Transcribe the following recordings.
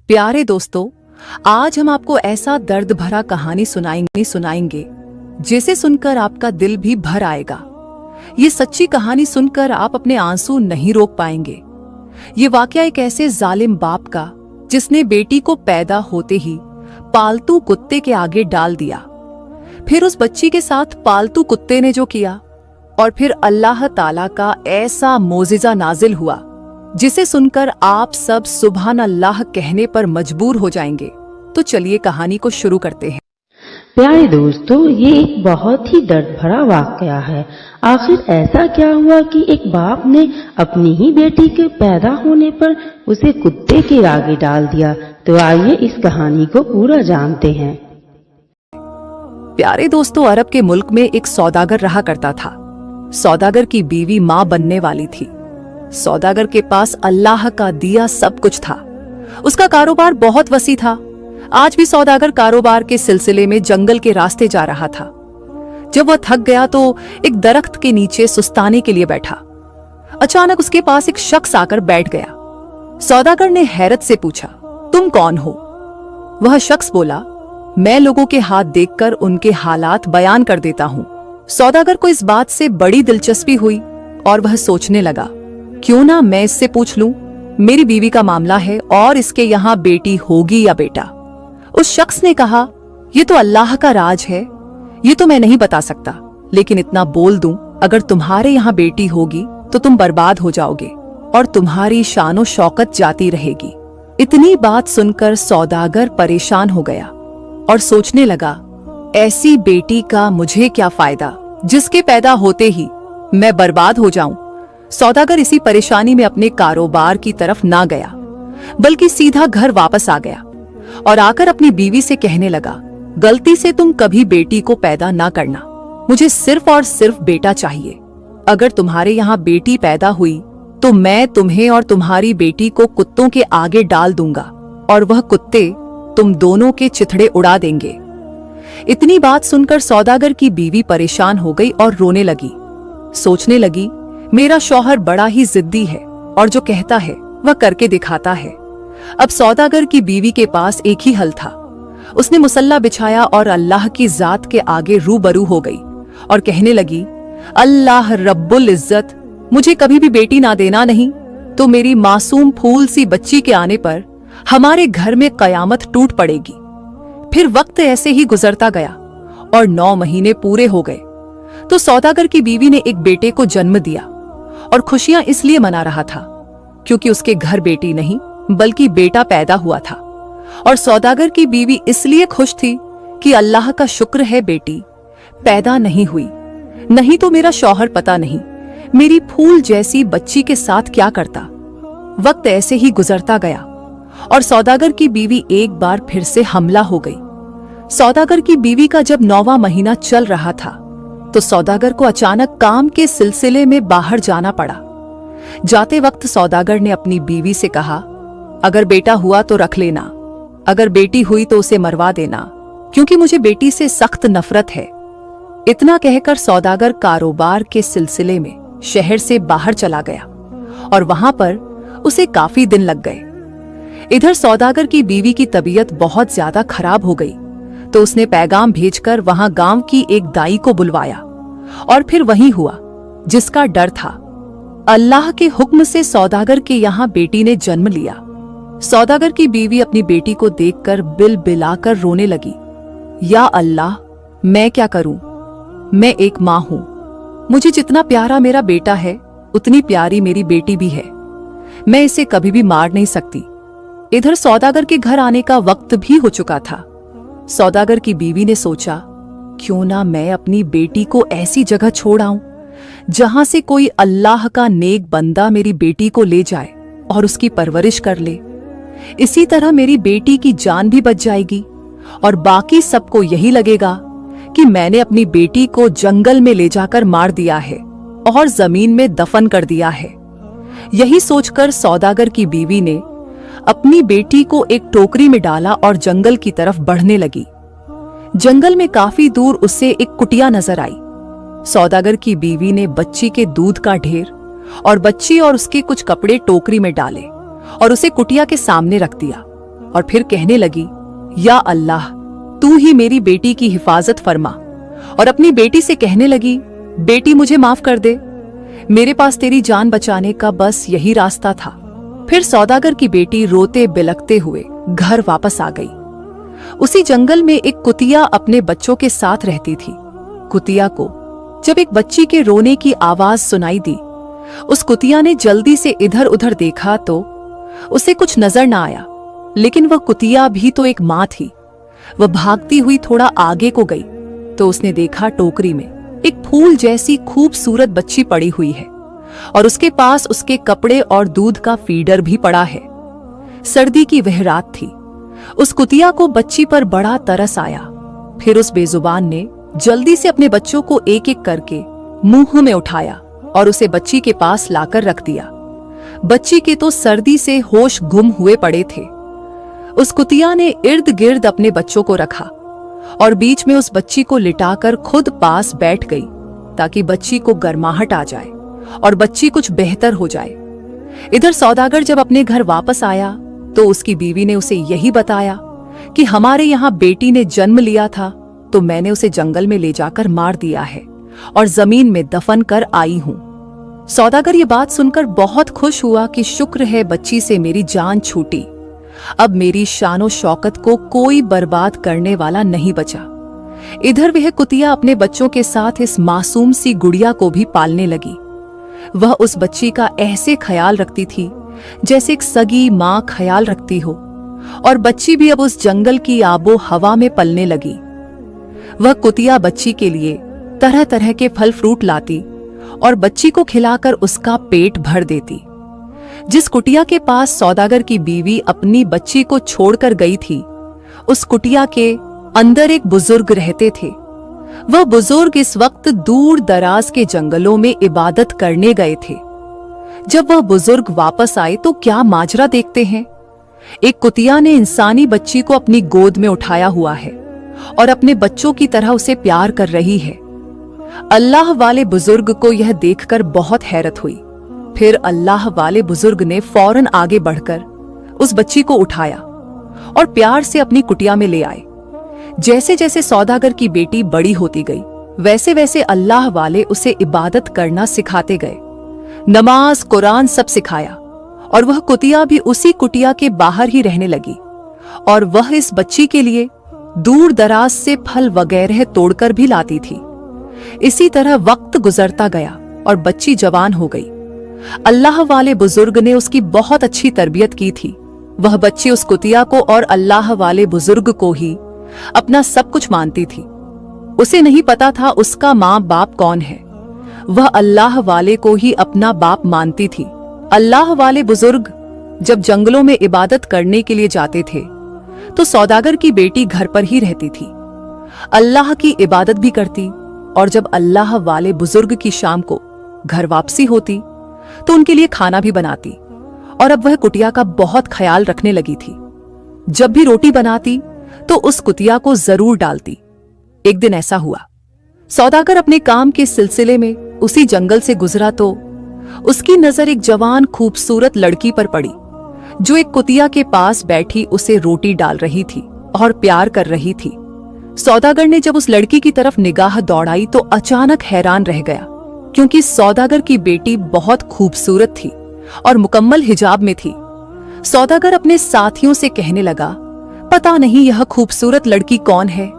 प्यारे दोस्तों, आज हम आपको ऐसा दर्द भरा कहानी सुनाएंगे जिसे सुनकर आपका दिल भी भर आएगा। ये सच्ची कहानी सुनकर आप अपने आंसू नहीं रोक पाएंगे। ये वाकया एक ऐसे जालिम बाप का जिसने बेटी को पैदा होते ही पालतू कुत्ते के आगे डाल दिया, फिर उस बच्ची के साथ पालतू कुत्ते ने जो किया, और फिर अल्लाह ताला का ऐसा मोजिज़ा नाजिल हुआ जिसे सुनकर आप सब सुभान अल्लाह कहने पर मजबूर हो जाएंगे। तो चलिए कहानी को शुरू करते हैं। प्यारे दोस्तों, ये एक बहुत ही दर्द भरा वाकया है। आखिर ऐसा क्या हुआ कि एक बाप ने अपनी ही बेटी के पैदा होने पर उसे कुत्ते के आगे डाल दिया। तो आइए इस कहानी को पूरा जानते हैं। प्यारे दोस्तों, अरब के मुल्क में एक सौदागर रहा करता था। सौदागर की बीवी माँ बनने वाली थी। सौदागर के पास अल्लाह का दिया सब कुछ था। उसका कारोबार बहुत वसी था। आज भी सौदागर कारोबार के सिलसिले में जंगल के रास्ते जा रहा था। जब वह थक गया तो एक दरख्त के नीचे सुस्ताने के लिए बैठा। अचानक उसके पास एक शख्स आकर बैठ गया। सौदागर ने हैरत से पूछा, तुम कौन हो? वह शख्स बोला, मैं लोगों के हाथ देखकर उनके हालात बयान कर देता हूं। सौदागर को इस बात से बड़ी दिलचस्पी हुई और वह सोचने लगा, क्यों ना मैं इससे पूछ लूं। मेरी बीवी का मामला है और इसके यहाँ बेटी होगी या बेटा। उस शख्स ने कहा, ये तो अल्लाह का राज है, ये तो मैं नहीं बता सकता, लेकिन इतना बोल दूं, अगर तुम्हारे यहाँ बेटी होगी तो तुम बर्बाद हो जाओगे और तुम्हारी शानो शौकत जाती रहेगी। इतनी बात सुनकर सौदागर परेशान हो गया और सोचने लगा, ऐसी बेटी का मुझे क्या फायदा जिसके पैदा होते ही मैं बर्बाद हो जाऊं। सौदागर इसी परेशानी में अपने कारोबार की तरफ ना गया, बल्कि सीधा घर वापस आ गया और आकर अपनी बीवी से कहने लगा, गलती से तुम कभी बेटी को पैदा ना करना। मुझे सिर्फ और सिर्फ बेटा चाहिए। अगर तुम्हारे यहाँ बेटी पैदा हुई तो मैं तुम्हें और तुम्हारी बेटी को कुत्तों के आगे डाल दूंगा और वह कुत्ते तुम दोनों के चिथड़े उड़ा देंगे। इतनी बात सुनकर सौदागर की बीवी परेशान हो गई और रोने लगी। सोचने लगी, मेरा शौहर बड़ा ही जिद्दी है और जो कहता है वह करके दिखाता है। अब सौदागर की बीवी के पास एक ही हल था। उसने मुसल्ला बिछाया और अल्लाह की जात के आगे रूबरू हो गई और कहने लगी, अल्लाह रब्बुल इज्जत, मुझे कभी भी बेटी ना देना नहीं तो मेरी मासूम फूल सी बच्ची के आने पर हमारे घर में कयामत टूट पड़ेगी। फिर वक्त ऐसे ही गुजरता गया और 9 महीने पूरे हो गए तो सौदागर की बीवी ने एक बेटे को जन्म दिया और खुशियां इसलिए मना रहा था क्योंकि उसके घर बेटी नहीं बल्कि बेटा पैदा हुआ था। और सौदागर की बीवी इसलिए खुश थी कि अल्लाह का शुक्र है बेटी पैदा नहीं हुई, नहीं तो मेरा शौहर पता नहीं मेरी फूल जैसी बच्ची के साथ क्या करता। वक्त ऐसे ही गुजरता गया और सौदागर की बीवी एक बार फिर से हमला हो गई। सौदागर की बीवी का जब 9वां महीना चल रहा था तो सौदागर को अचानक काम के सिलसिले में बाहर जाना पड़ा। जाते वक्त सौदागर ने अपनी बीवी से कहा, अगर बेटा हुआ तो रख लेना, अगर बेटी हुई तो उसे मरवा देना, क्योंकि मुझे बेटी से सख्त नफरत है। इतना कहकर सौदागर कारोबार के सिलसिले में शहर से बाहर चला गया और वहां पर उसे काफी दिन लग गए। इधर सौदागर की बीवी की तबीयत बहुत ज्यादा खराब हो गई तो उसने पैगाम भेजकर वहां गांव की एक दाई को बुलवाया और फिर वही हुआ जिसका डर था। अल्लाह के हुक्म से सौदागर के यहाँ बेटी ने जन्म लिया। सौदागर की बीवी अपनी बेटी को देखकर बिलबिलाकर रोने लगी, या अल्लाह, मैं क्या करूं? मैं एक माँ हूं। मुझे जितना प्यारा मेरा बेटा है उतनी प्यारी मेरी बेटी भी है। मैं इसे कभी भी मार नहीं सकती। इधर सौदागर के घर आने का वक्त भी हो चुका था। सौदागर की बीवी ने सोचा, क्यों ना मैं अपनी बेटी को ऐसी जगह छोड़ आऊं जहां से कोई अल्लाह का नेक बंदा मेरी बेटी को ले जाए और उसकी परवरिश कर ले। इसी तरह मेरी बेटी की जान भी बच जाएगी और बाकी सबको यही लगेगा कि मैंने अपनी बेटी को जंगल में ले जाकर मार दिया है और जमीन में दफन कर दिया है। यही सोचकर सौदागर की बीवी ने अपनी बेटी को एक टोकरी में डाला और जंगल की तरफ बढ़ने लगी। जंगल में काफी दूर उसे एक कुटिया नजर आई। सौदागर की बीवी ने बच्ची के दूध का ढेर और बच्ची और उसके कुछ कपड़े टोकरी में डाले और उसे कुटिया के सामने रख दिया। और फिर कहने लगी, या अल्लाह, तू ही मेरी बेटी की हिफाजत फरमा। और अपनी बेटी से कहने लगी, बेटी मुझे माफ कर दे, मेरे पास तेरी जान बचाने का बस यही रास्ता था। फिर सौदागर की बेटी रोते बिलखते हुए घर वापस आ गई। उसी जंगल में एक कुतिया अपने बच्चों के साथ रहती थी। कुतिया को जब एक बच्ची के रोने की आवाज सुनाई दी, उस कुतिया ने जल्दी से इधर उधर देखा तो उसे कुछ नजर ना आया, लेकिन वह कुतिया भी तो एक माँ थी। वह भागती हुई थोड़ा आगे को गई तो उसने देखा टोकरी में एक फूल जैसी खूबसूरत बच्ची पड़ी हुई है और उसके पास उसके कपड़े और दूध का फीडर भी पड़ा है। सर्दी की वह रात थी। उस कुतिया को बच्ची पर बड़ा तरस आया। फिर उस बेजुबान ने जल्दी से अपने बच्चों को एक एक करके मुंह में उठाया और उसे बच्ची के पास लाकर रख दिया। बच्ची के तो सर्दी से होश गुम हुए पड़े थे। उस कुतिया ने इर्द गिर्द अपने बच्चों को रखा और बीच में उस बच्ची को लिटाकर खुद पास बैठ गई ताकि बच्ची को गर्माहट आ जाए और बच्ची कुछ बेहतर हो जाए। इधर सौदागर जब अपने घर वापस आया तो उसकी बीवी ने उसे यही बताया कि हमारे यहाँ बेटी ने जन्म लिया था तो मैंने उसे जंगल में ले जाकर मार दिया है और जमीन में दफन कर आई हूं। सौदागर ये बात सुनकर बहुत खुश हुआ कि शुक्र है बच्ची से मेरी जान छूटी। अब मेरी शानो शौकत को कोई बर्बाद करने वाला नहीं बचा। इधर वह कुतिया अपने बच्चों के साथ इस मासूम सी गुड़िया को भी पालने लगी। वह उस बच्ची का ऐसे ख्याल रखती थी जैसे एक सगी माँ ख्याल रखती हो, और बच्ची भी अब उस जंगल की आबो हवा में पलने लगी। वह कुतिया बच्ची के लिए तरह तरह के फल फ्रूट लाती और बच्ची को खिलाकर उसका पेट भर देती। जिस कुटिया के पास सौदागर की बीवी अपनी बच्ची को छोड़कर गई थी, उस कुटिया के अंदर एक बुजुर्ग रहते थे। वह बुजुर्ग इस वक्त दूर दराज के जंगलों में इबादत करने गए थे। जब वह बुजुर्ग वापस आए तो क्या माजरा देखते हैं। एक कुतिया ने इंसानी बच्ची को अपनी गोद में उठाया हुआ है और अपने बच्चों की तरह उसे प्यार कर रही है। अल्लाह वाले बुजुर्ग को यह देखकर बहुत हैरत हुई। फिर अल्लाह वाले बुजुर्ग ने फौरन आगे बढ़कर उस बच्ची को उठाया और प्यार से अपनी कुटिया में ले आए। जैसे जैसे सौदागर की बेटी बड़ी होती गई, वैसे वैसे अल्लाह वाले उसे इबादत करना सिखाते गए। नमाज कुरान सब सिखाया और वह कुतिया भी उसी कुटिया के बाहर ही रहने लगी और वह इस बच्ची के लिए दूर दराज से फल वगैरह तोड़कर भी लाती थी। इसी तरह वक्त गुजरता गया और बच्ची जवान हो गई। अल्लाह वाले बुजुर्ग ने उसकी बहुत अच्छी तरबियत की थी। वह बच्ची उस कुतिया को और अल्लाह वाले बुजुर्ग को ही अपना सब कुछ मानती थी। उसे नहीं पता था उसका माँ बाप कौन है। वह अल्लाह वाले को ही अपना बाप मानती थी। अल्लाह वाले बुजुर्ग जब जंगलों में इबादत करने के लिए जाते थे तो सौदागर की बेटी घर पर ही रहती थी, अल्लाह की इबादत भी करती, और जब अल्लाह वाले बुजुर्ग की शाम को घर वापसी होती तो उनके लिए खाना भी बनाती। और अब वह कुटिया का बहुत ख्याल रखने लगी थी। जब भी रोटी बनाती तो उस कुतिया को जरूर डालती। एक दिन ऐसा हुआ, सौदागर अपने काम के सिलसिले में उसी जंगल से गुजरा तो उसकी नजर एक जवान खूबसूरत लड़की पर पड़ी जो एक कुतिया के पास बैठी उसे रोटी डाल रही थी और प्यार कर रही थी। सौदागर ने जब उस लड़की की तरफ निगाह दौड़ाई तो अचानक हैरान रह गया, क्योंकि सौदागर की बेटी बहुत खूबसूरत थी और मुकम्मल हिजाब में थी। सौदागर अपने साथियों से कहने लगा, पता नहीं यह खूबसूरत लड़की कौन है,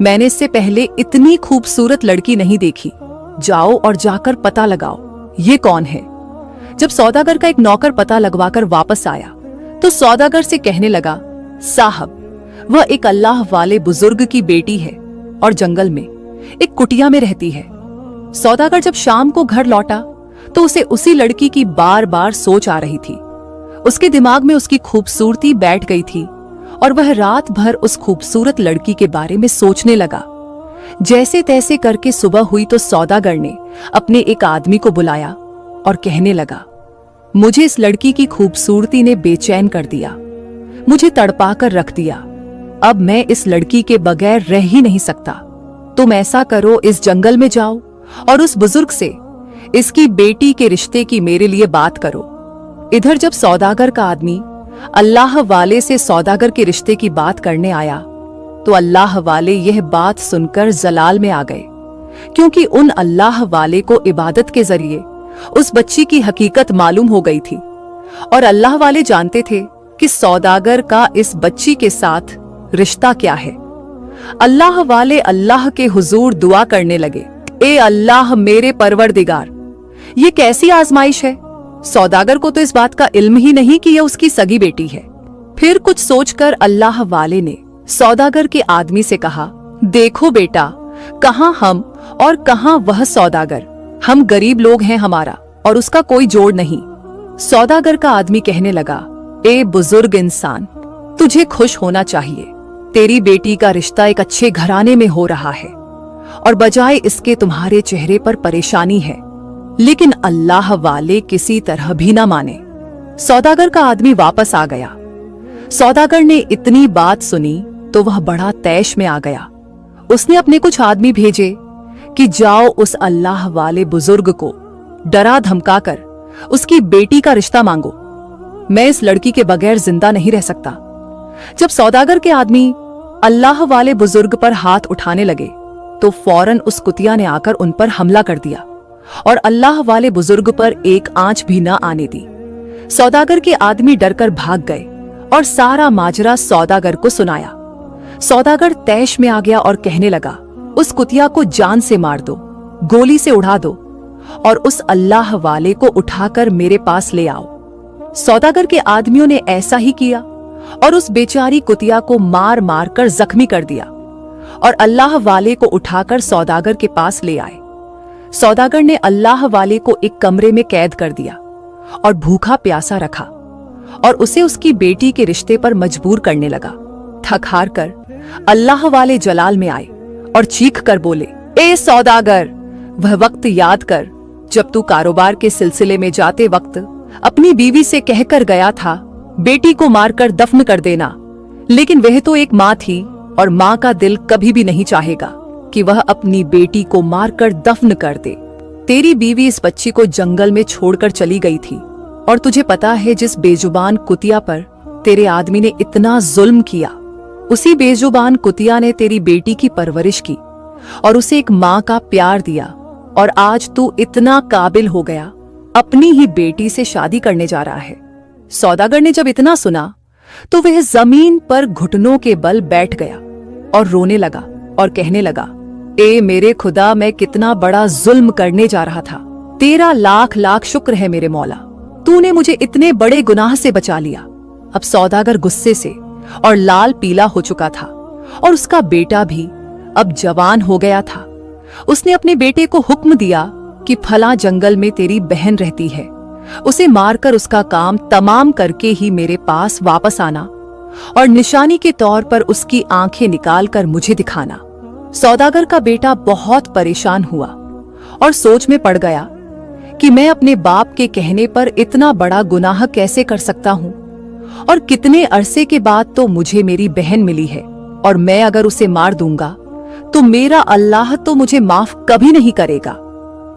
मैंने इससे पहले इतनी खूबसूरत लड़की नहीं देखी, जाओ और जाकर पता लगाओ ये कौन है। जब सौदागर का एक नौकर पता लगवाकर वापस आया तो सौदागर से कहने लगा, साहब, वह एक अल्लाह वाले बुजुर्ग की बेटी है और जंगल में एक कुटिया में रहती है। सौदागर जब शाम को घर लौटा तो उसे उसी लड़की की बार बार सोच आ रही थी। उसके दिमाग में उसकी खूबसूरती बैठ गई थी और वह रात भर उस खूबसूरत लड़की के बारे में सोचने लगा। जैसे तैसे करके सुबह हुई तो सौदागर ने अपने एक आदमी को बुलाया और कहने लगा, मुझे इस लड़की की खूबसूरती ने बेचैन कर दिया, मुझे तड़पा कर रख दिया। अब मैं इस लड़की के बगैर रह ही नहीं सकता। तुम ऐसा करो, इस जंगल में जाओ और उस बुजुर्ग से इसकी बेटी के रिश्ते की मेरे लिए बात करो। इधर जब सौदागर का आदमी अल्लाह वाले से सौदागर के रिश्ते की बात करने आया तो अल्लाह वाले यह बात सुनकर जलाल में आ गए, क्योंकि उन अल्लाह वाले को इबादत के जरिए उस बच्ची की हकीकत मालूम हो गई थी और अल्लाह वाले जानते थे कि सौदागर का इस बच्ची के साथ रिश्ता क्या है। अल्लाह वाले अल्लाह के हुजूर दुआ करने लगे, ए अल्लाह मेरे परवरदिगार, ये कैसी आजमाइश है? सौदागर को तो इस बात का इल्म ही नहीं कि यह उसकी सगी बेटी है। फिर कुछ सोचकर अल्लाह वाले ने सौदागर के आदमी से कहा, देखो बेटा, कहां हम और कहां वह सौदागर, हम गरीब लोग हैं हमारा और उसका कोई जोड़ नहीं। सौदागर का आदमी कहने लगा, ए बुजुर्ग इंसान, तुझे खुश होना चाहिए, तेरी बेटी का रिश्ता एक अच्छे घराने में हो रहा है और बजाय इसके तुम्हारे चेहरे पर परेशानी है। लेकिन अल्लाह वाले किसी तरह भी ना माने। सौदागर का आदमी वापस आ गया। सौदागर ने इतनी बात सुनी तो वह बड़ा तैश में आ गया। उसने अपने कुछ आदमी भेजे कि जाओ उस अल्लाह वाले बुजुर्ग को डरा धमकाकर उसकी बेटी का रिश्ता मांगो, मैं इस लड़की के बगैर जिंदा नहीं रह सकता। जब सौदागर के आदमी अल्लाह वाले बुजुर्ग पर हाथ उठाने लगे तो फौरन उस कुतिया ने आकर उन पर हमला कर दिया और अल्लाह वाले बुजुर्ग पर एक आंच भी न आने दी। सौदागर के आदमी डरकर भाग गए और सारा माजरा सौदागर को सुनाया। सौदागर तैश में आ गया और कहने लगा, उस कुतिया को जान से मार दो, गोली से उड़ा दो और उस अल्लाह वाले को उठाकर मेरे पास ले आओ। सौदागर के आदमियों ने ऐसा ही किया और उस बेचारी कुतिया को मार मार कर जख्मी कर दिया और अल्लाह वाले को उठाकर सौदागर के पास ले आए। सौदागर ने अल्लाह वाले को एक कमरे में कैद कर दिया और भूखा प्यासा रखा और उसे उसकी बेटी के रिश्ते पर मजबूर करने लगा। थक हार कर अल्लाह वाले जलाल में आए और चीख कर बोले, ए सौदागर, वह वक्त याद कर जब तू कारोबार के सिलसिले में जाते वक्त अपनी बीवी से कहकर गया था, बेटी को मारकर दफन कर देना, लेकिन वह तो एक माँ थी और माँ का दिल कभी भी नहीं चाहेगा कि वह अपनी बेटी को मारकर दफन कर दे। तेरी बीवी इस बच्ची को जंगल में छोड़कर चली गई थी और तुझे पता है जिस बेजुबान कुतिया पर तेरे आदमी ने इतना जुल्म किया, उसी बेजुबान कुतिया ने तेरी बेटी की परवरिश की और उसे एक माँ का प्यार दिया और आज तू इतना काबिल हो गया, अपनी ही बेटी से शादी करने जा रहा है। सौदागर ने जब इतना सुना तो वह जमीन पर घुटनों के बल बैठ गया और रोने लगा और कहने लगा, ए मेरे खुदा, मैं कितना बड़ा जुल्म करने जा रहा था। तेरा लाख लाख शुक्र है मेरे मौला, तूने मुझे इतने बड़े गुनाह से बचा लिया। अब सौदागर गुस्से से और लाल पीला हो चुका था और उसका बेटा भी अब जवान हो गया था। उसने अपने बेटे को हुक्म दिया कि फला जंगल में तेरी बहन रहती है, उसे मारकर उसका काम तमाम करके ही मेरे पास वापस आना और निशानी के तौर पर उसकी आंखें निकालकर मुझे दिखाना। सौदागर का बेटा बहुत परेशान हुआ और सोच में पड़ गया कि मैं अपने बाप के कहने पर इतना बड़ा गुनाह कैसे कर सकता हूँ, और कितने अरसे के बाद तो मुझे मेरी बहन मिली है और मैं अगर उसे मार दूंगा तो मेरा अल्लाह तो मुझे माफ कभी नहीं करेगा।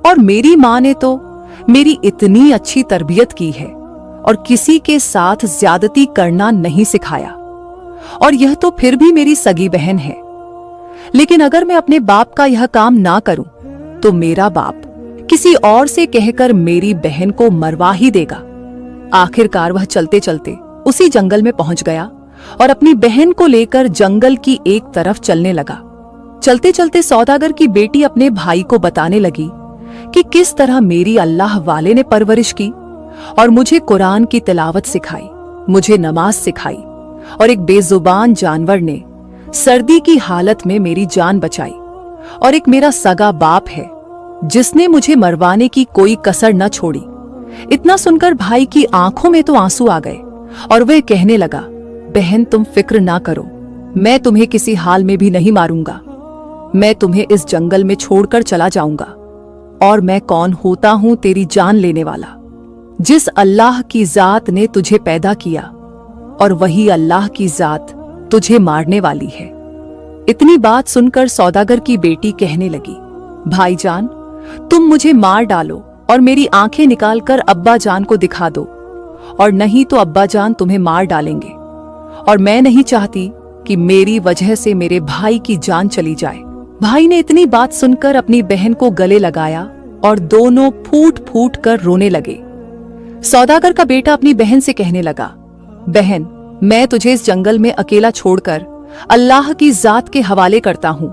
और मेरी माँ ने तो मेरी इतनी अच्छी तरबियत की है और किसी के साथ ज्यादती करना नहीं सिखाया, और यह तो फिर भी मेरी सगी बहन है। लेकिन अगर मैं अपने बाप का यह काम ना करूं तो मेरा बाप किसी और से कहकर मेरी बहन को मरवा ही देगा। आखिरकार वह चलते चलते उसी जंगल में पहुंच गया और अपनी बहन को लेकर जंगल की एक तरफ चलने लगा। चलते चलते सौदागर की बेटी अपने भाई को बताने लगी कि किस तरह मेरी अल्लाह वाले ने परवरिश की और मुझे कुरान की तिलावत सिखाई, मुझे नमाज सिखाई, और एक बेजुबान जानवर ने सर्दी की हालत में मेरी जान बचाई, और एक मेरा सगा बाप है जिसने मुझे मरवाने की कोई कसर न छोड़ी। इतना सुनकर भाई की आंखों में तो आंसू आ गए और वह कहने लगा, बहन तुम फिक्र ना करो, मैं तुम्हें किसी हाल में भी नहीं मारूंगा। मैं तुम्हें इस जंगल में छोड़कर चला जाऊंगा, और मैं कौन होता हूं तेरी जान लेने वाला। जिस अल्लाह की जात ने तुझे पैदा किया और वही अल्लाह की जात तुझे मारने वाली है। इतनी बात सुनकर सौदागर की बेटी कहने लगी, भाईजान तुम मुझे मार डालो और मेरी आंखें निकालकर अब्बा जान को दिखा दो, और नहीं तो अब्बा जान तुम्हें मार डालेंगे, और मैं नहीं चाहती कि मेरी वजह से मेरे भाई की जान चली जाए। भाई ने इतनी बात सुनकर अपनी बहन को गले लगाया और दोनों फूट फूट कर रोने लगे। सौदागर का बेटा अपनी बहन से कहने लगा, बहन, मैं तुझे इस जंगल में अकेला छोड़कर अल्लाह की जात के हवाले करता हूं,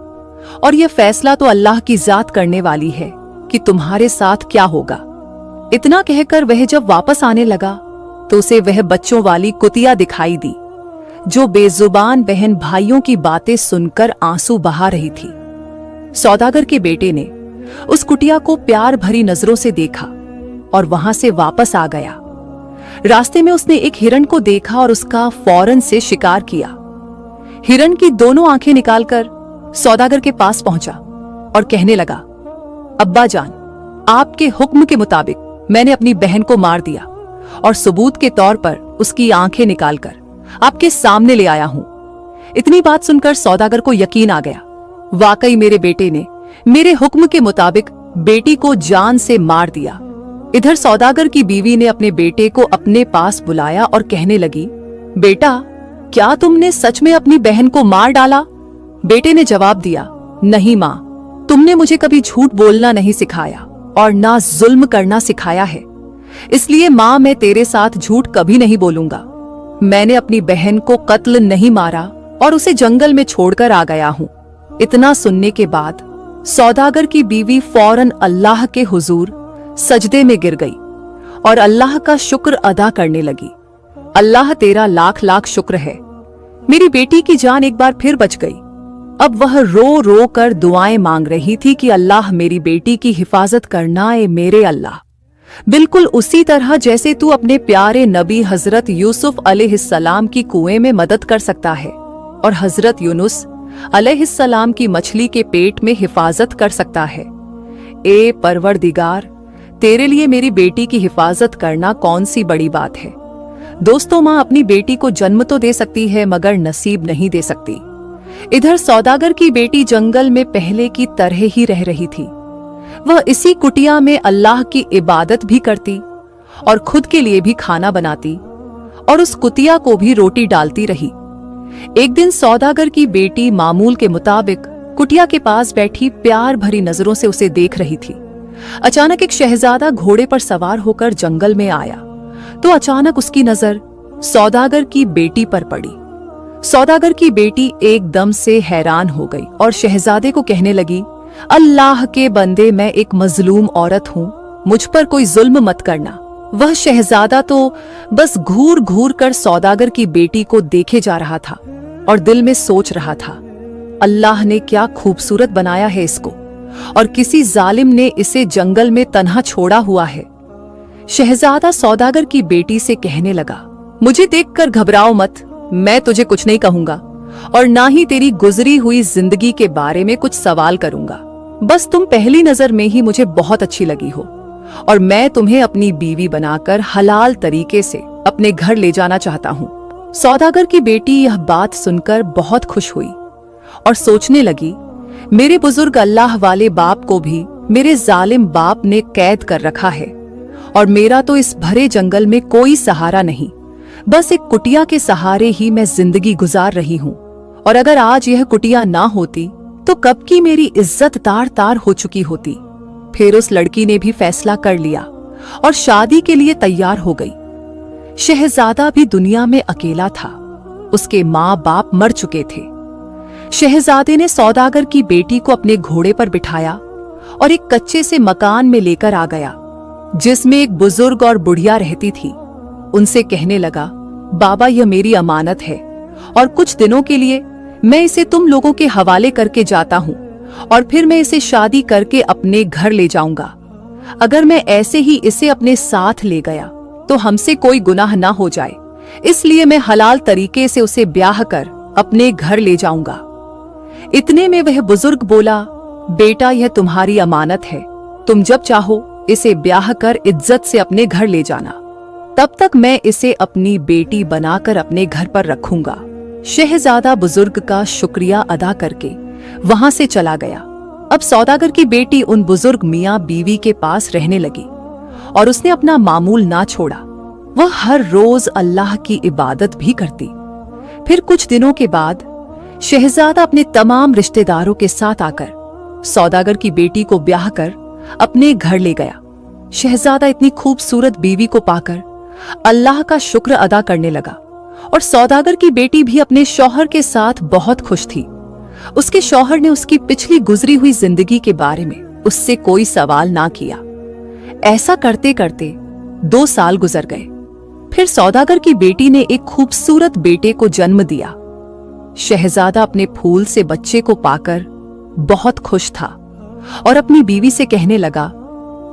और यह फैसला तो अल्लाह की जात करने वाली है कि तुम्हारे साथ क्या होगा। इतना कहकर वह जब वापस आने लगा तो उसे वह बच्चों वाली कुतिया दिखाई दी, जो बेजुबान बहन भाइयों की बातें सुनकर आंसू बहा रही थी। सौदागर के बेटे ने उस कुटिया को प्यार भरी नजरों से देखा और वहां से वापस आ गया। रास्ते में उसने एक हिरण को देखा और उसका फौरन से शिकार किया। हिरण की दोनों आंखें निकालकर सौदागर के पास पहुंचा और कहने लगा, अब्बा जान, आपके हुक्म के मुताबिक मैंने अपनी बहन को मार दिया और सबूत के तौर पर उसकी आंखें निकालकर आपके सामने ले आया हूं। इतनी बात सुनकर सौदागर को यकीन आ गया, वाकई मेरे बेटे ने मेरे हुक्म के मुताबिक बेटी को जान से मार दिया। इधर सौदागर की बीवी ने अपने बेटे को अपने पास बुलाया और कहने लगी, बेटा, क्या तुमने सच में अपनी बहन को मार डाला? बेटे ने जवाब दिया, नहीं मां, तुमने मुझे कभी झूठ बोलना नहीं सिखाया और ना जुल्म करना सिखाया है, इसलिए मां, मैं तेरे साथ झूठ कभी नहीं बोलूंगा। मैंने अपनी बहन को कत्ल नहीं मारा और उसे जंगल में छोड़कर आ गया हूं। इतना सुनने के बाद सौदागर की बीवी फौरन अल्लाह के हुजूर सजदे में गिर गई और अल्लाह का शुक्र अदा करने लगी। अल्लाह तेरा लाख लाख शुक्र है, मेरी बेटी की जान एक बार फिर बच गई। अब वह रो रो कर दुआएं मांग रही थी कि अल्लाह मेरी बेटी की हिफाजत करना, ए मेरे अल्लाह, बिल्कुल उसी तरह जैसे तू अपने प्यारे नबी हजरत यूसुफ अलैहिस्सलाम की कुएं में मदद कर सकता है और हजरत यूनुस अलैहिस्सलाम की मछली के पेट में हिफाजत कर सकता है। ए परवरदिगार, तेरे लिए मेरी बेटी की हिफाजत करना कौन सी बड़ी बात है। दोस्तों, मां अपनी बेटी को जन्म तो दे सकती है मगर नसीब नहीं दे सकती। इधर सौदागर की बेटी जंगल में पहले की तरह ही रह रही थी। वह इसी कुटिया में अल्लाह की इबादत भी करती और खुद के लिए भी खाना बनाती और उस कुतिया को भी रोटी डालती रही। एक दिन सौदागर की बेटी मामूल के मुताबिक कुटिया के पास बैठी प्यार भरी नजरों से उसे देख रही थी। अचानक एक शहजादा घोड़े पर सवार होकर जंगल में आया तो अचानक उसकी नजर सौदागर की बेटी पर पड़ी। सौदागर की बेटी एकदम से हैरान हो गई और शहजादे को कहने लगी, अल्लाह के बंदे, मैं एक मजलूम औरत हूं, मुझ पर कोई जुल्म मत करना। वह शहजादा तो बस घूर घूर कर सौदागर की बेटी को देखे जा रहा था और दिल में सोच रहा था, अल्लाह ने क्या खूबसूरत बनाया है इसको, और किसी जालिम ने इसे जंगल में तन्हा छोड़ा हुआ है। शहजादा सौदागर की बेटी से कहने लगा, मुझे देखकर घबराओ मत, मैं तुझे कुछ नहीं कहूंगा और ना ही तेरी गुजरी हुई जिंदगी के बारे में कुछ सवाल करूंगा। बस तुम पहली नजर में ही मुझे बहुत अच्छी लगी हो और मैं तुम्हें अपनी बीवी बनाकर हलाल तरीके से अपने घर ले जाना चाहता हूँ। सौदागर की बेटी यह बात सुनकर बहुत खुश हुई और सोचने लगी, मेरे बुजुर्ग अल्लाह वाले बाप को भी मेरे जालिम बाप ने कैद कर रखा है और मेरा तो इस भरे जंगल में कोई सहारा नहीं, बस एक कुटिया के सहारे ही मैं जिंदगी गुजार रही हूँ। और अगर आज यह कुटिया ना होती तो कब की मेरी इज्जत तार तार हो चुकी होती। फिर उस लड़की ने भी फैसला कर लिया और शादी के लिए तैयार हो गई। शहजादा भी दुनिया में अकेला था, उसके माँ बाप मर चुके थे। शहजादे ने सौदागर की बेटी को अपने घोड़े पर बिठाया और एक कच्चे से मकान में लेकर आ गया जिसमें एक बुजुर्ग और बुढ़िया रहती थी। उनसे कहने लगा, बाबा, यह मेरी अमानत है और कुछ दिनों के लिए मैं इसे तुम लोगों के हवाले करके जाता हूँ और फिर मैं इसे शादी करके अपने घर ले जाऊंगा। अगर मैं ऐसे ही इसे अपने साथ ले गया तो हमसे कोई गुनाह ना हो जाए, इसलिए मैं हलाल तरीके से उसे ब्याह कर अपने घर ले जाऊंगा। इतने में वह बुजुर्ग बोला, बेटा, यह तुम्हारी अमानत है, तुम जब चाहो इसे ब्याह कर इज्जत से अपने घर ले जाना, तब तक मैं इसे अपनी बेटी बनाकर अपने घर पर रखूंगा। शहजादा बुजुर्ग का शुक्रिया अदा करके वहां से चला गया। अब सौदागर की बेटी उन बुजुर्ग मियां बीवी के पास रहने लगी और उसने अपना मामूल ना छोड़ा। वह हर रोज अल्लाह की इबादत भी करती। फिर कुछ दिनों के बाद शहजादा अपने तमाम रिश्तेदारों के साथ आकर सौदागर की बेटी को ब्याह कर अपने घर ले गया। शहजादा इतनी खूबसूरत बीवी को पाकर अल्लाह का शुक्र अदा करने लगा और सौदागर की बेटी भी अपने शौहर के साथ बहुत खुश थी। उसके शौहर ने उसकी पिछली गुजरी हुई जिंदगी के बारे में उससे कोई सवाल ना किया। ऐसा करते करते 2 साल गुजर गए। फिर सौदागर की बेटी ने एक खूबसूरत बेटे को जन्म दिया। शहजादा अपने फूल से बच्चे को पाकर बहुत खुश था और अपनी बीवी से कहने लगा,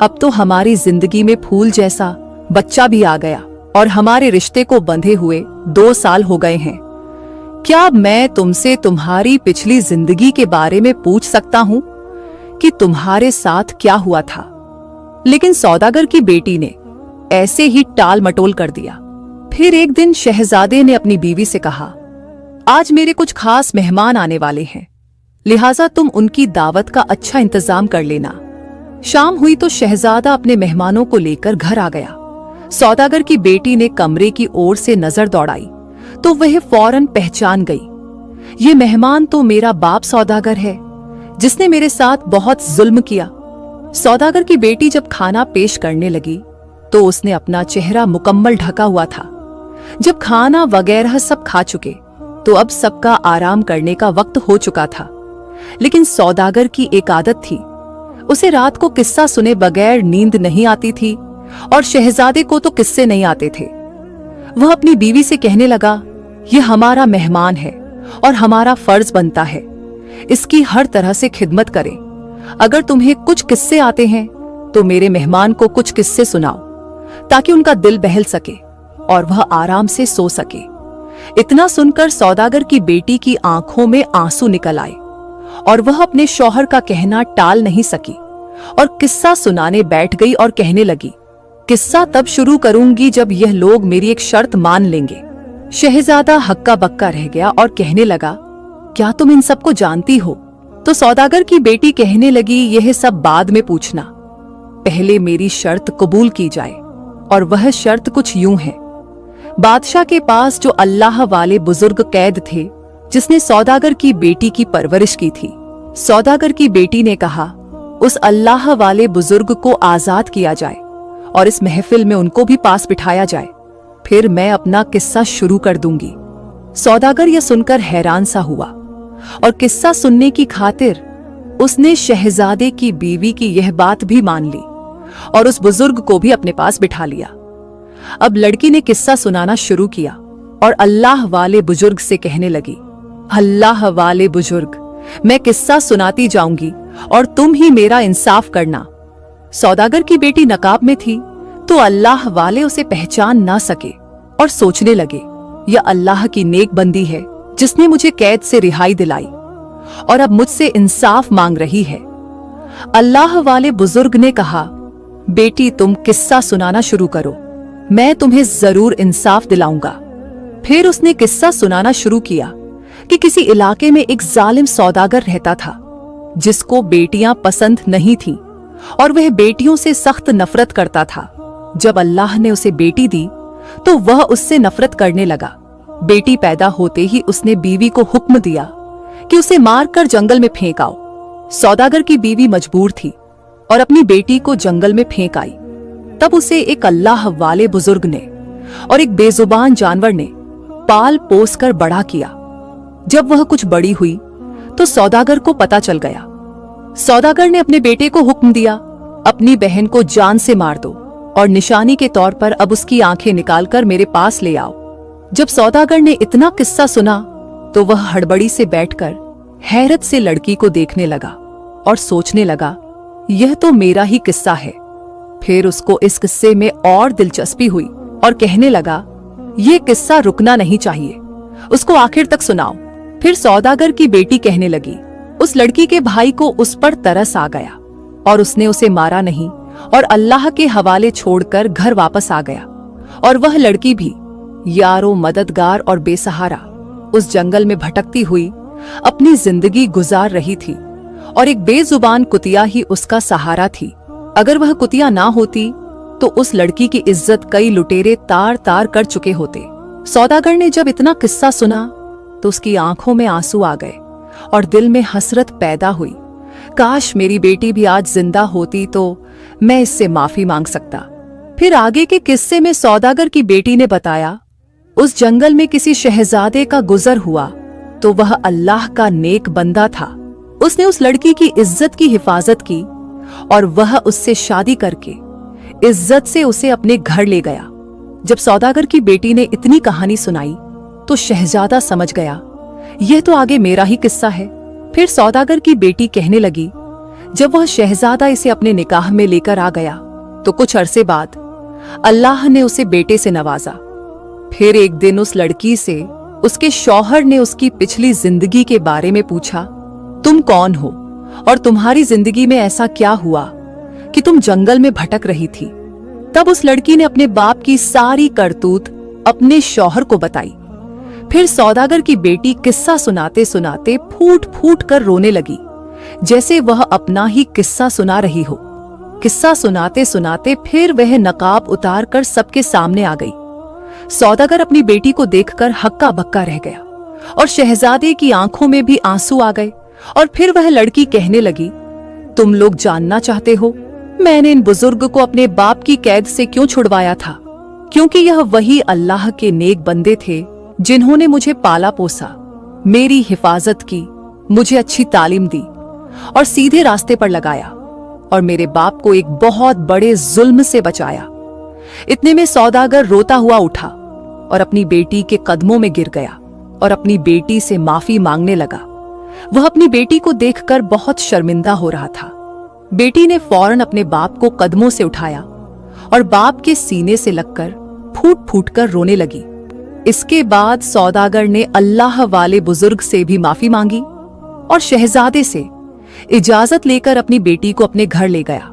अब तो हमारी जिंदगी में फूल जैसा बच्चा भी आ गया और हमारे रिश्ते को बंधे हुए 2 साल हो गए हैं। क्या मैं तुमसे तुम्हारी पिछली जिंदगी के बारे में पूछ सकता हूं कि तुम्हारे साथ क्या हुआ था? लेकिन सौदागर की बेटी ने ऐसे ही टाल मटोल कर दिया। फिर एक दिन शहजादे ने अपनी बीवी से कहा, आज मेरे कुछ खास मेहमान आने वाले हैं, लिहाजा तुम उनकी दावत का अच्छा इंतजाम कर लेना। शाम हुई तो शहजादा अपने मेहमानों को लेकर घर आ गया। सौदागर की बेटी ने कमरे की ओर से नजर दौड़ाई तो वह फौरन पहचान गई। ये मेहमान तो मेरा बाप सौदागर है, जिसने मेरे साथ बहुत जुल्म किया। सौदागर की बेटी जब खाना पेश करने लगी तो उसने अपना चेहरा मुकम्मल ढका हुआ था। जब खाना वगैरह सब खा चुके तो अब सबका आराम करने का वक्त हो चुका था। लेकिन सौदागर की एक आदत थी, उसे रात को किस्सा सुने बगैर नींद नहीं आती थी और शहजादे को तो किस्से नहीं आते थे। वह अपनी बीवी से कहने लगा, यह हमारा मेहमान है और हमारा फर्ज बनता है इसकी हर तरह से खिदमत करें। अगर तुम्हें कुछ किस्से आते हैं तो मेरे मेहमान को कुछ किस्से सुनाओ ताकि उनका दिल बहल सके और वह आराम से सो सके। इतना सुनकर सौदागर की बेटी की आंखों में आंसू निकल आए और वह अपने शौहर का कहना टाल नहीं सकी और किस्सा सुनाने बैठ गई और कहने लगी, किस्सा तब शुरू करूंगी जब यह लोग मेरी एक शर्त मान लेंगे। शहजादा हक्का बक्का रह गया और कहने लगा, क्या तुम इन सबको जानती हो? तो सौदागर की बेटी कहने लगी, यह सब बाद में पूछना, पहले मेरी शर्त कबूल की जाए। और वह शर्त कुछ यूं है, बादशाह के पास जो अल्लाह वाले बुजुर्ग कैद थे जिसने सौदागर की बेटी की परवरिश की थी। सौदागर की बेटी ने कहा, उस अल्लाह वाले बुजुर्ग को आजाद किया जाए और इस महफिल में उनको भी पास बिठाया जाए, फिर मैं अपना किस्सा शुरू कर दूंगी। सौदागर यह सुनकर हैरान सा हुआ और किस्सा सुनने की खातिर उसने शहजादे की बीवी की यह बात भी मान ली और उस बुजुर्ग को भी अपने पास बिठा लिया। अब लड़की ने किस्सा सुनाना शुरू किया और अल्लाह वाले बुजुर्ग से कहने लगी, अल्लाह वाले बुजुर्ग, मैं किस्सा सुनाती जाऊंगी और तुम ही मेरा इंसाफ करना। सौदागर की बेटी नकाब में थी तो अल्लाह वाले उसे पहचान ना सके और सोचने लगे, यह अल्लाह की नेक बंदी है जिसने मुझे कैद से रिहाई दिलाई और अब मुझसे इंसाफ मांग रही है। अल्लाह वाले बुजुर्ग ने कहा, बेटी तुम किस्सा सुनाना शुरू करो, मैं तुम्हें जरूर इंसाफ दिलाऊंगा। फिर उसने किस्सा सुनाना शुरू किया कि किसी इलाके में एक जालिम सौदागर रहता था जिसको बेटियां पसंद नहीं थीं और वह बेटियों से सख्त नफरत करता था। जब अल्लाह ने उसे बेटी दी तो वह उससे नफरत करने लगा। बेटी पैदा होते ही उसने बीवी को हुक्म दिया कि उसे मारकर जंगल में फेंक आओ। सौदागर की बीवी मजबूर थी और अपनी बेटी को जंगल में फेंक आई। तब उसे एक अल्लाह वाले बुजुर्ग ने और एक बेजुबान जानवर ने पाल पोस कर बड़ा किया। जब वह कुछ बड़ी हुई तो सौदागर को पता चल गया। सौदागर ने अपने बेटे को हुक्म दिया, अपनी बहन को जान से मार दो और निशानी के तौर पर अब उसकी आंखें निकालकर मेरे पास ले आओ। जब सौदागर ने इतना किस्सा सुना तो वह हड़बड़ी से बैठकर हैरत से लड़की को देखने लगा और सोचने लगा, यह तो मेरा ही किस्सा है। फिर उसको इस किस्से में और दिलचस्पी हुई और कहने लगा, यह किस्सा रुकना नहीं चाहिए, उसको आखिर तक सुनाओ। फिर सौदागर की बेटी कहने लगी, उस लड़की के भाई को उस पर तरस आ गया और उसने उसे मारा नहीं और अल्लाह के हवाले छोड़कर घर वापस आ गया। और वह लड़की भी यारो मददगार और बेसहारा उस जंगल में भटकती हुई अपनी जिंदगी गुजार रही थी और एक बेजुबान कुतिया ही उसका सहारा थी। अगर वह कुतिया ना होती तो उस लड़की की इज्जत कई लुटेरे तार तार कर चुके होते। सौदागर ने जब इतना किस्सा सुना तो उसकी आंखों में आंसू आ गए और दिल में हसरत पैदा हुई। काश मेरी बेटी भी आज जिंदा होती तो मैं इससे माफी मांग सकता। फिर आगे के किस्से में सौदागर की बेटी ने बताया, उस जंगल में किसी शहजादे का गुजर हुआ तो वह अल्लाह का नेक बंदा था। उसने उस लड़की की इज्जत की हिफाजत की और वह उससे शादी करके इज्जत से उसे अपने घर ले गया। जब सौदागर की बेटी ने इतनी कहानी सुनाई तो शहजादा समझ गया, यह तो आगे मेरा ही किस्सा है। फिर सौदागर की बेटी कहने लगी, जब वह शहजादा इसे अपने निकाह में लेकर आ गया तो कुछ अरसे बाद अल्लाह ने उसे बेटे से नवाजा। फिर एक दिन उस लड़की से उसके शौहर ने उसकी पिछली जिंदगी के बारे में पूछा, तुम कौन हो और तुम्हारी जिंदगी में ऐसा क्या हुआ कि तुम जंगल में भटक रही थी। तब उस लड़की ने अपने बाप की सारी करतूत अपने शौहर को बताई। फिर सौदागर की बेटी किस्सा सुनाते सुनाते फूट फूट कर रोने लगी, जैसे वह अपना ही किस्सा सुना रही हो। किस्सा सुनाते सुनाते फिर वह नकाब उतार कर सबके सामने आ गई। सौदागर अपनी बेटी को देखकर हक्का बक्का रह गया और शहजादे की आंखों में भी आंसू आ गए। और फिर वह लड़की कहने लगी, तुम लोग जानना चाहते हो मैंने इन बुजुर्ग को अपने बाप की कैद से क्यों छुड़वाया था? क्योंकि यह वही अल्लाह के नेक बंदे थे जिन्होंने मुझे पाला पोसा, मेरी हिफाजत की, मुझे अच्छी तालीम दी और सीधे रास्ते पर लगाया और मेरे बाप को एक बहुत बड़े जुल्म से बचाया। इतने में सौदागर रोता हुआ उठा और अपनी बेटी के कदमों में गिर गया और अपनी बेटी से माफी मांगने लगा। वह अपनी बेटी को देखकर बहुत शर्मिंदा हो रहा था। बेटी ने फौरन अपने बाप को कदमों से उठाया और बाप के सीने से लगकर फूट फूट कर रोने लगी। इसके बाद सौदागर ने अल्लाह वाले बुजुर्ग से भी माफी मांगी और शहजादे से इजाजत लेकर अपनी बेटी को अपने घर ले गया।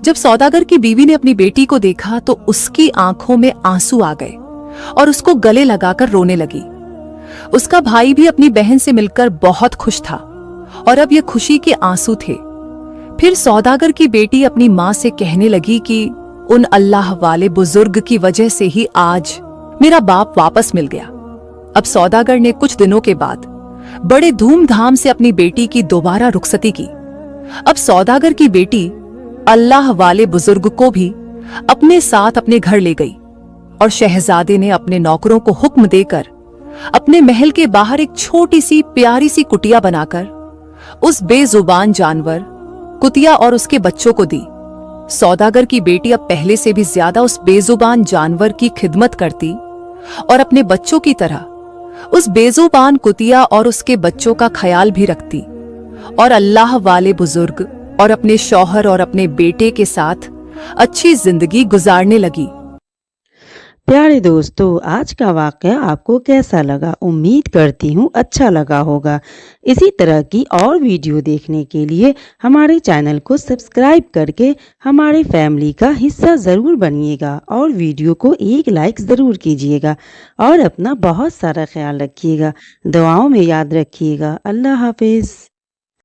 जब सौदागर की बीवी ने अपनी बेटी को देखा तो उसकी आंखों में आंसू आ गए और उसको गले लगाकर रोने लगी। उसका भाई भी अपनी बहन से मिलकर बहुत खुश था और अब ये खुशी के आंसू थे। फिर सौदागर की बेटी अपनी मां से कहने लगी कि उन अल्लाह वाले बुजुर्ग की वजह से ही आज मेरा बाप वापस मिल गया। अब सौदागर ने कुछ दिनों के बाद बड़े धूमधाम से अपनी बेटी की दोबारा रुखसती की। अब सौदागर की बेटी अल्लाह वाले बुजुर्ग को भी अपने साथ अपने घर ले गई और शहजादे ने अपने नौकरों को हुक्म देकर अपने महल के बाहर एक छोटी सी प्यारी सी कुटिया बनाकर उस बेजुबान जानवर कुतिया और उसके बच्चों को दी। सौदागर की बेटी अब पहले से भी ज्यादा उस बेजुबान जानवर की खिदमत करती और अपने बच्चों की तरह उस बेजुबान कुतिया और उसके बच्चों का ख्याल भी रखती और अल्लाह वाले बुजुर्ग और अपने शौहर और अपने बेटे के साथ अच्छी जिंदगी गुजारने लगी। प्यारे दोस्तों, आज का वाकया आपको कैसा लगा? उम्मीद करती हूँ अच्छा लगा होगा। इसी तरह की और वीडियो देखने के लिए हमारे चैनल को सब्सक्राइब करके हमारे फैमिली का हिस्सा ज़रूर बनिएगा और वीडियो को एक लाइक ज़रूर कीजिएगा और अपना बहुत सारा ख्याल रखिएगा। दुआओं में याद रखिएगा। अल्लाह हाफिज़।